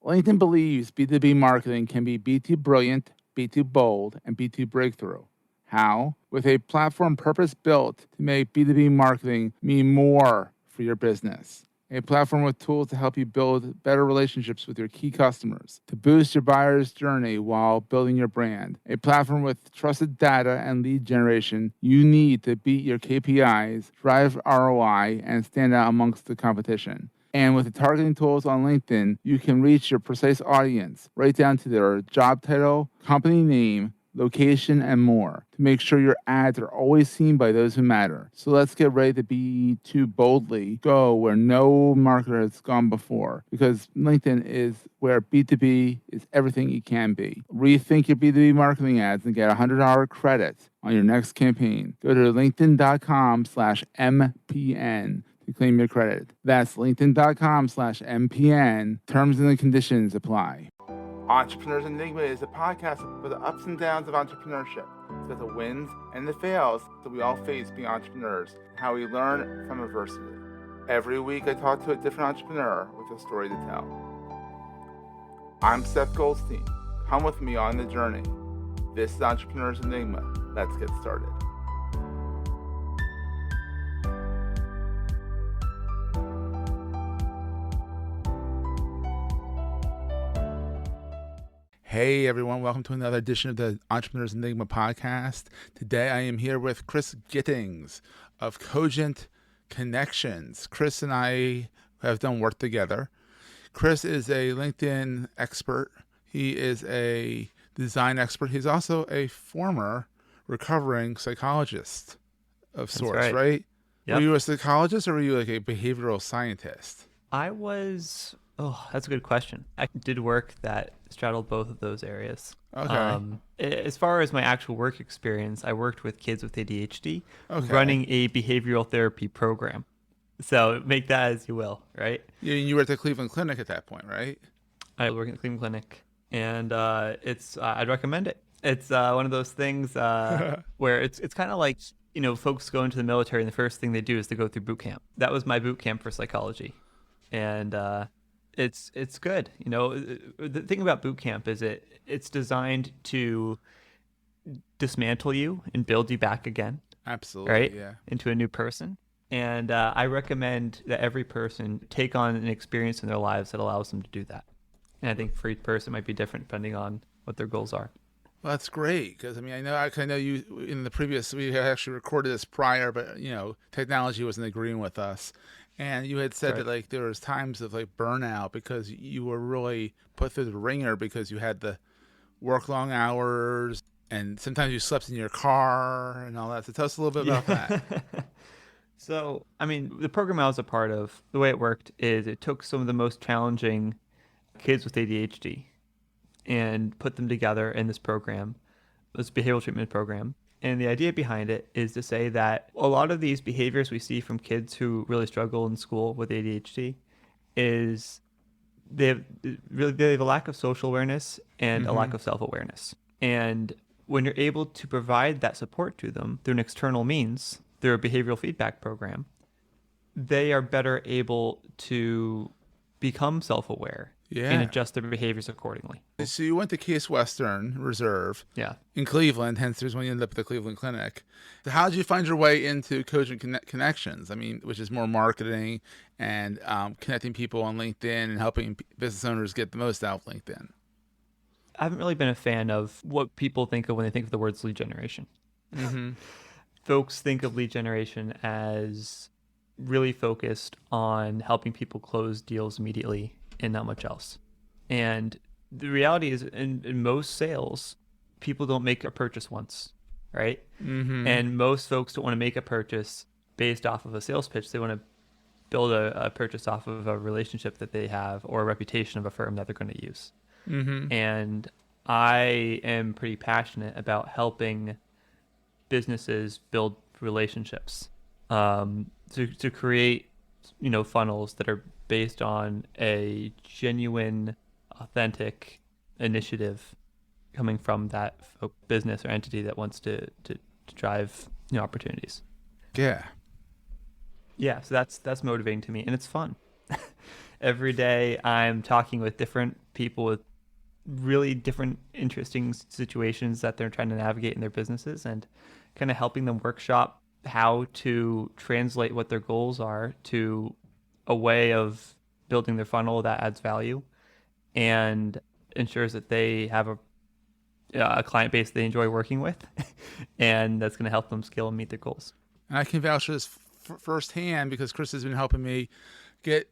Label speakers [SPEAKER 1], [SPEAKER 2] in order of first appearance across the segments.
[SPEAKER 1] LinkedIn believes B2B marketing can be B2 brilliant, B2 bold, and B2 breakthrough. How? With a platform purpose-built to make B2B marketing mean more for your business. A platform with tools to help you build better relationships with your key customers, to boost your buyer's journey while building your brand. A platform with trusted data and lead generation you need to beat your KPIs, drive ROI, and stand out amongst the competition. And with the targeting tools on LinkedIn, you can reach your precise audience right down to their job title, company name, location, and more to make sure your ads are always seen by those who matter. So let's get ready to B2 boldly go where no marketer has gone before, because LinkedIn is where B2B is everything it can be. Rethink your B2B marketing ads and get $100 credit on your next campaign. Go to linkedin.com/MPN to claim your credit. That's linkedin.com/MPN. Terms and conditions apply. Entrepreneurs Enigma is a podcast for the ups and downs of entrepreneurship. It's got the wins and the fails that we all face being entrepreneurs, and how we learn from adversity. Every week I talk to a different entrepreneur with a story to tell. I'm Seth Goldstein. Come with me on the journey. This is Entrepreneurs Enigma. Let's get started. Hey everyone, welcome to another edition of the Entrepreneurs Enigma podcast. Today I am here with Chris Gittings of Cogent Connections. Chris and I have done work together. Chris is a LinkedIn expert. He is a design expert. He's also a former recovering psychologist of sorts, right?
[SPEAKER 2] Yep.
[SPEAKER 1] Were you a psychologist or were you like a behavioral scientist?
[SPEAKER 2] That's a good question. I did work that straddled both of those areas.
[SPEAKER 1] Okay.
[SPEAKER 2] As far as my actual work experience, I worked with kids with ADHD,
[SPEAKER 1] Okay.
[SPEAKER 2] running a behavioral therapy program. So make that as you will, right?
[SPEAKER 1] You were at the Cleveland Clinic at that point, right?
[SPEAKER 2] I work at the Cleveland Clinic, and I'd recommend it. It's one of those things where it's kind of like, folks go into the military and the first thing they do is to go through boot camp. That was my boot camp for psychology, and it's good. The thing about boot camp is it's designed to dismantle you and build you back again.
[SPEAKER 1] Absolutely,
[SPEAKER 2] right?
[SPEAKER 1] Yeah.
[SPEAKER 2] Into a new person. And I recommend that every person take on an experience in their lives that allows them to do that. And I think for each person it might be different depending on what their goals are.
[SPEAKER 1] Well, that's great because I know you in the previous, we had actually recorded this prior, but technology wasn't agreeing with us. And you had said
[SPEAKER 2] Right.
[SPEAKER 1] that there was times of burnout because you were really put through the ringer because you had to work long hours and sometimes you slept in your car and all that. So tell us a little bit about that.
[SPEAKER 2] So, the program I was a part of, the way it worked is it took some of the most challenging kids with ADHD and put them together in this program, this behavioral treatment program. And the idea behind it is to say that a lot of these behaviors we see from kids who really struggle in school with ADHD is they have a lack of social awareness and a lack of self-awareness. And when you're able to provide that support to them through an external means, through a behavioral feedback program, they are better able to become self-aware and adjust their behaviors accordingly.
[SPEAKER 1] So you went to Case Western Reserve in Cleveland, hence there's when you ended up at the Cleveland Clinic. So how did you find your way into Cogent Connections? Which is more marketing and connecting people on LinkedIn and helping business owners get the most out of LinkedIn.
[SPEAKER 2] I haven't really been a fan of what people think of when they think of the words lead generation.
[SPEAKER 1] Mm-hmm.
[SPEAKER 2] Folks think of lead generation as really focused on helping people close deals immediately and not much else. And the reality is in most sales, people don't make a purchase once, right?
[SPEAKER 1] Mm-hmm.
[SPEAKER 2] And most folks don't want to make a purchase based off of a sales pitch. They want to build a purchase off of a relationship that they have or a reputation of a firm that they're going to use.
[SPEAKER 1] Mm-hmm.
[SPEAKER 2] And I am pretty passionate about helping businesses build relationships to create funnels that are based on a genuine, authentic initiative coming from that business or entity that wants to drive opportunities.
[SPEAKER 1] Yeah.
[SPEAKER 2] So that's motivating to me, and it's fun. Every day I'm talking with different people with really different interesting situations that they're trying to navigate in their businesses, and kind of helping them workshop how to translate what their goals are to a way of building their funnel that adds value and ensures that they have a client base they enjoy working with, and that's going to help them scale and meet their goals.
[SPEAKER 1] And I can vouch for this firsthand because Chris has been helping me get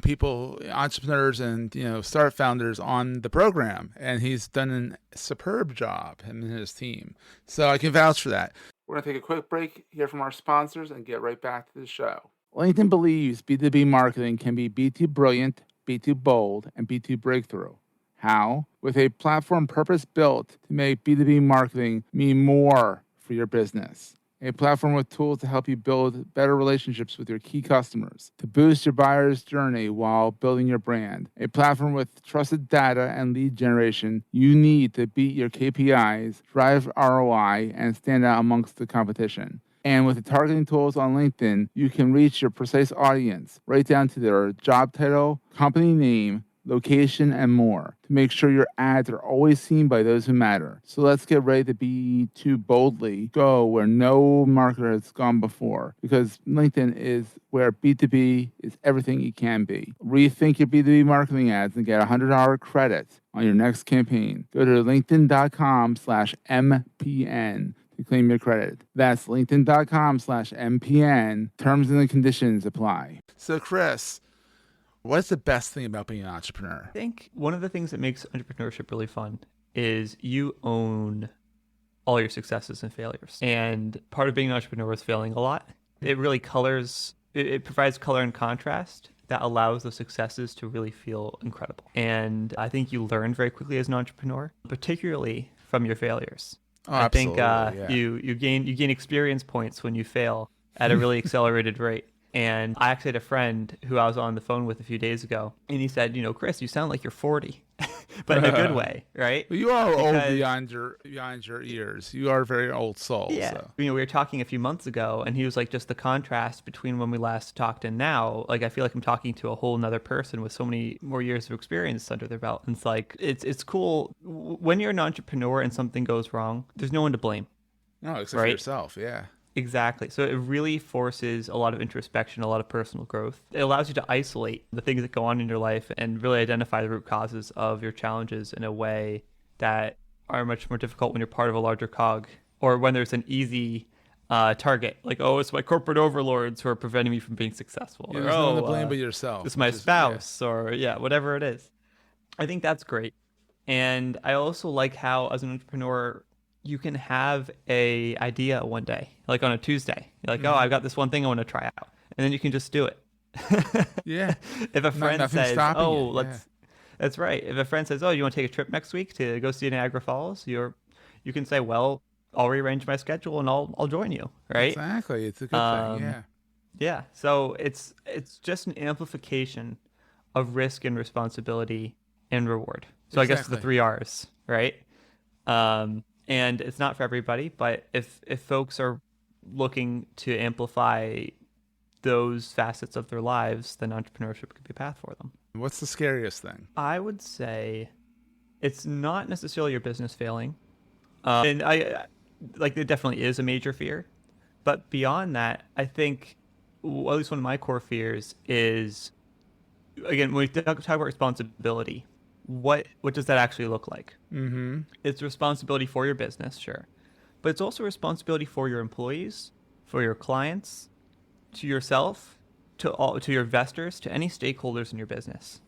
[SPEAKER 1] people, entrepreneurs and startup founders on the program, and he's done a superb job, him and his team. So I can vouch for that. We're going to take a quick break, hear from our sponsors, and get right back to the show. LinkedIn believes B2B marketing can be B2 brilliant, B2 bold, and B2 breakthrough. How? With a platform purpose-built to make B2B marketing mean more for your business. A platform with tools to help you build better relationships with your key customers, to boost your buyer's journey while building your brand. A platform with trusted data and lead generation you need to beat your KPIs, drive ROI, and stand out amongst the competition. And with the targeting tools on LinkedIn, you can reach your precise audience right down to their job title, company name, location, and more to make sure your ads are always seen by those who matter. So let's get ready to B2 boldly go where no marketer has gone before, because LinkedIn is where B2B is everything it can be. Rethink your B2B marketing ads and get $100 credit on your next campaign. Go to linkedin.com/MPN to claim your credit. That's linkedin.com/MPN. Terms and conditions apply. So Chris, what's the best thing about being an entrepreneur?
[SPEAKER 2] I think one of the things that makes entrepreneurship really fun is you own all your successes and failures. And part of being an entrepreneur is failing a lot. It really it provides color and contrast that allows the successes to really feel incredible. And I think you learn very quickly as an entrepreneur, particularly from your failures.
[SPEAKER 1] Oh,
[SPEAKER 2] I think
[SPEAKER 1] absolutely,
[SPEAKER 2] you gain experience points when you fail at a really accelerated rate. And I actually had a friend who I was on the phone with a few days ago, and he said, Chris, you sound like you're 40, but in a good way, right?
[SPEAKER 1] Well, you are old beyond your years. You are a very old soul.
[SPEAKER 2] Yeah.
[SPEAKER 1] So.
[SPEAKER 2] We were talking a few months ago, and he was like, just the contrast between when we last talked and now, like, I feel like I'm talking to a whole nother person with so many more years of experience under their belt. And it's like, it's cool. When you're an entrepreneur and something goes wrong, there's no one to blame.
[SPEAKER 1] No, except for yourself, yeah.
[SPEAKER 2] Exactly. So it really forces a lot of introspection, a lot of personal growth. It allows you to isolate the things that go on in your life and really identify the root causes of your challenges in a way that are much more difficult when you're part of a larger cog, or when there's an easy target, like, oh, it's my corporate overlords who are preventing me from being successful.
[SPEAKER 1] Yeah,
[SPEAKER 2] or,
[SPEAKER 1] there's no one to blame but yourself.
[SPEAKER 2] It's my spouse, or whatever it is. I think that's great. And I also like how, as an entrepreneur, you can have a idea one day, like on a Tuesday. You're like, oh, I've got this one thing I want to try out. And then you can just do it.
[SPEAKER 1] Yeah.
[SPEAKER 2] If a friend says, that's right. If a friend says, oh, you want to take a trip next week to go see Niagara Falls? You can say, well, I'll rearrange my schedule and I'll join you. Right.
[SPEAKER 1] Exactly. It's a good thing. Yeah.
[SPEAKER 2] Yeah. So it's just an amplification of risk and responsibility and reward. So exactly. I guess the 3 R's, right? And it's not for everybody, but if folks are looking to amplify those facets of their lives, then entrepreneurship could be a path for them.
[SPEAKER 1] What's the scariest thing?
[SPEAKER 2] I would say it's not necessarily your business failing. And there definitely is a major fear. But beyond that, I think, at least one of my core fears is, again, when we talk about responsibility, what does that actually look like?
[SPEAKER 1] Mm-hmm.
[SPEAKER 2] It's responsibility for your business, sure. But it's also responsibility for your employees, for your clients, to yourself, to your investors, to any stakeholders in your business.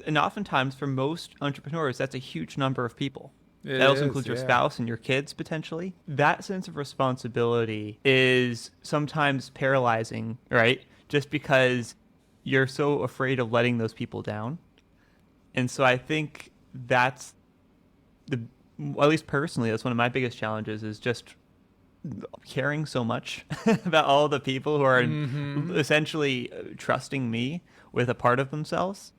[SPEAKER 2] And oftentimes for most entrepreneurs, that's a huge number of people. That also includes your spouse and your kids, potentially. That sense of responsibility is sometimes paralyzing, right? Just because you're so afraid of letting those people down. And so I think that's at least personally, that's one of my biggest challenges, is just caring so much about all the people who are essentially trusting me with a part of themselves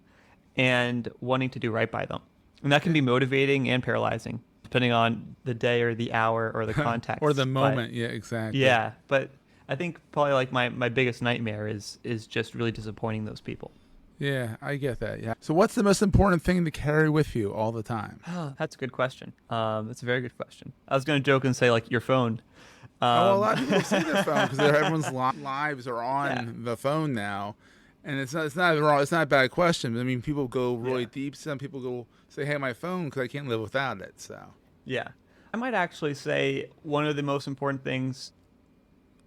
[SPEAKER 2] and wanting to do right by them. And that can be motivating and paralyzing, depending on the day or the hour or the context.
[SPEAKER 1] Or the moment. Yeah, exactly.
[SPEAKER 2] Yeah. But I think probably like my biggest nightmare is just really disappointing those people.
[SPEAKER 1] Yeah, I get that. Yeah. So what's the most important thing to carry with you all the time?
[SPEAKER 2] That's a good question. That's a very good question. I was going to joke and say like your phone.
[SPEAKER 1] Well, a lot of people say their phone because everyone's lives are on
[SPEAKER 2] Yeah.
[SPEAKER 1] the phone now, and it's not wrong. It's not a bad question. I mean, people go really
[SPEAKER 2] Yeah.
[SPEAKER 1] deep. Some people go say, "Hey, my phone," because I can't live without it. So
[SPEAKER 2] Yeah. I might actually say one of the most important things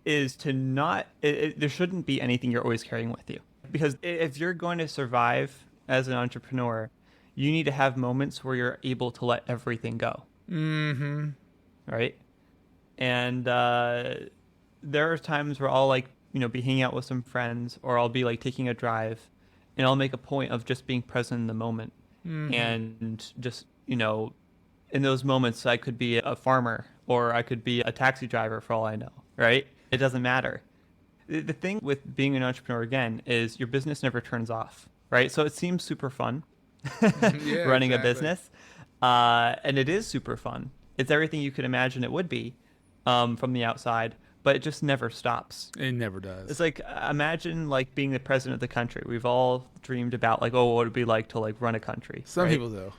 [SPEAKER 2] is to not, there shouldn't be anything you're always carrying with you. Because if you're going to survive as an entrepreneur, you need to have moments where you're able to let everything go.
[SPEAKER 1] mm-hmm.
[SPEAKER 2] Right. And there are times where I'll like, be hanging out with some friends or I'll be like taking a drive and I'll make a point of just being present in the moment. And just, in those moments, I could be a farmer or I could be a taxi driver for all I know, right? It doesn't matter. The thing with being an entrepreneur, again, is your business never turns off, right? So it seems super fun
[SPEAKER 1] Yeah,
[SPEAKER 2] running a
[SPEAKER 1] exactly.
[SPEAKER 2] business. And it is super fun. It's everything you could imagine it would be from the outside, but it just never stops.
[SPEAKER 1] It never does.
[SPEAKER 2] It's like, imagine like being the president of the country. We've all dreamed about like, oh, what would it be like to like run a country?
[SPEAKER 1] Some
[SPEAKER 2] right?
[SPEAKER 1] people do.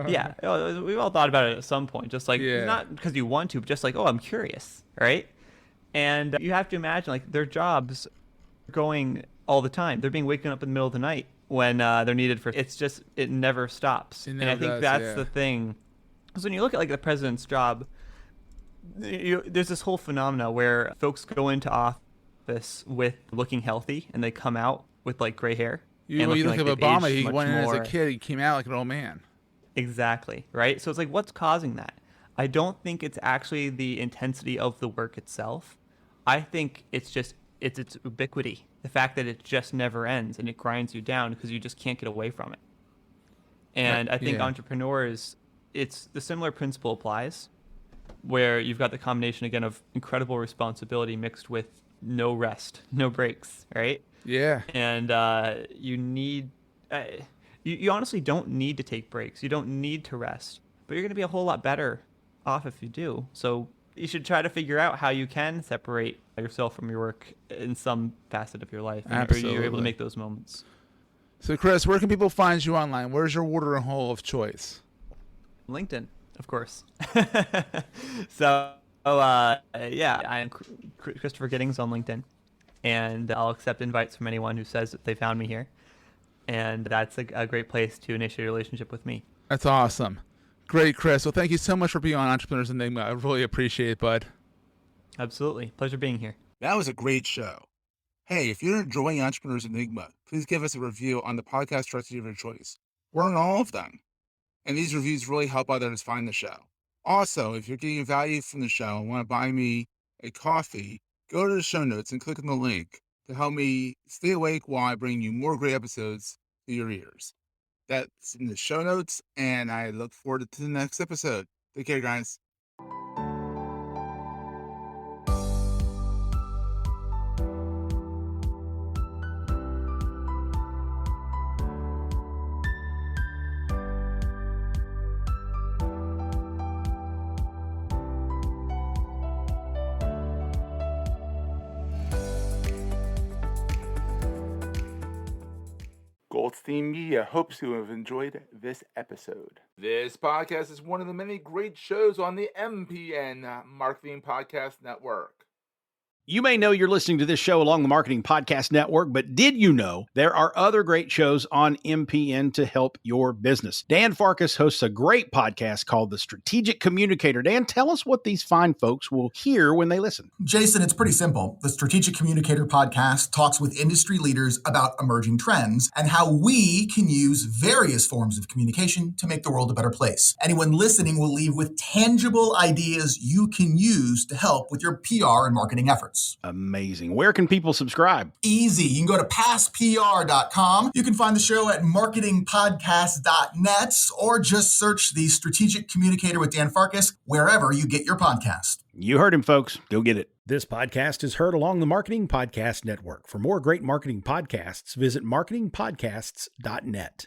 [SPEAKER 2] Yeah, we've all thought about it at some point. Just like
[SPEAKER 1] Yeah.
[SPEAKER 2] not because you want to, but just like, oh, I'm curious, right? And you have to imagine like their jobs are going all the time. They're being waken up in the middle of the night when they're needed for. It's just it never stops.
[SPEAKER 1] It
[SPEAKER 2] And I
[SPEAKER 1] never
[SPEAKER 2] think
[SPEAKER 1] does,
[SPEAKER 2] that's
[SPEAKER 1] yeah.
[SPEAKER 2] the thing. Because when you look at like the president's job, there's this whole phenomena where folks go into office with looking healthy and they come out with like gray hair.
[SPEAKER 1] You
[SPEAKER 2] and
[SPEAKER 1] look
[SPEAKER 2] looking
[SPEAKER 1] at
[SPEAKER 2] like they've
[SPEAKER 1] Obama.
[SPEAKER 2] aged
[SPEAKER 1] He
[SPEAKER 2] much
[SPEAKER 1] went in as
[SPEAKER 2] more.
[SPEAKER 1] a kid. He came out like an old man.
[SPEAKER 2] Exactly, right? So it's like, what's causing that? I don't think it's actually the intensity of the work itself. I think it's just its ubiquity, the fact that it just never ends and it grinds you down because you just can't get away from it. And I think
[SPEAKER 1] Yeah.
[SPEAKER 2] entrepreneurs, it's the similar principle applies, where you've got the combination again of incredible responsibility mixed with no rest, no breaks, right?
[SPEAKER 1] Yeah.
[SPEAKER 2] And you need you honestly don't need to take breaks. You don't need to rest, but you're going to be a whole lot better off if you do. So you should try to figure out how you can separate yourself from your work in some facet of your life, and or you're able
[SPEAKER 1] Absolutely.
[SPEAKER 2] to make those moments.
[SPEAKER 1] So, Chris, where can people find you online? Where's your watering hole of choice?
[SPEAKER 2] LinkedIn, of course. So yeah, I am Christopher Gittings on LinkedIn, and I'll accept invites from anyone who says that they found me here. And that's a great place to initiate a relationship with me.
[SPEAKER 1] That's awesome. Great, Chris. Well, thank you so much for being on Entrepreneurs Enigma. I really appreciate it, bud.
[SPEAKER 2] Absolutely. Pleasure being here.
[SPEAKER 3] That was a great show. Hey, if you're enjoying Entrepreneurs Enigma, please give us a review on the podcast directory of your choice. We're on all of them. And these reviews really help others find the show. Also, if you're getting value from the show and want to buy me a coffee, go to the show notes and click on the link to help me stay awake while I bring you more great episodes to your ears. That's in the show notes, and I look forward to the next episode. Take care, guys.
[SPEAKER 1] Goldstein Media hopes you have enjoyed this episode. This podcast is one of the many great shows on the MPN Marketing Podcast Network.
[SPEAKER 4] You may know you're listening to this show along the Marketing Podcast Network, but did you know there are other great shows on MPN to help your business? Dan Farkas hosts a great podcast called The Strategic Communicator. Dan, tell us what these fine folks will hear when they listen.
[SPEAKER 5] Jason, it's pretty simple. The Strategic Communicator podcast talks with industry leaders about emerging trends and how we can use various forms of communication to make the world a better place. Anyone listening will leave with tangible ideas you can use to help with your PR and marketing efforts.
[SPEAKER 4] Amazing. Where can people subscribe?
[SPEAKER 5] Easy. You can go to passpr.com. You can find the show at marketingpodcast.net or just search the Strategic Communicator with Dan Farkas wherever you get your podcast.
[SPEAKER 4] You heard him, folks. Go get it.
[SPEAKER 6] This podcast is heard along the Marketing Podcast Network. For more great marketing podcasts, visit marketingpodcasts.net.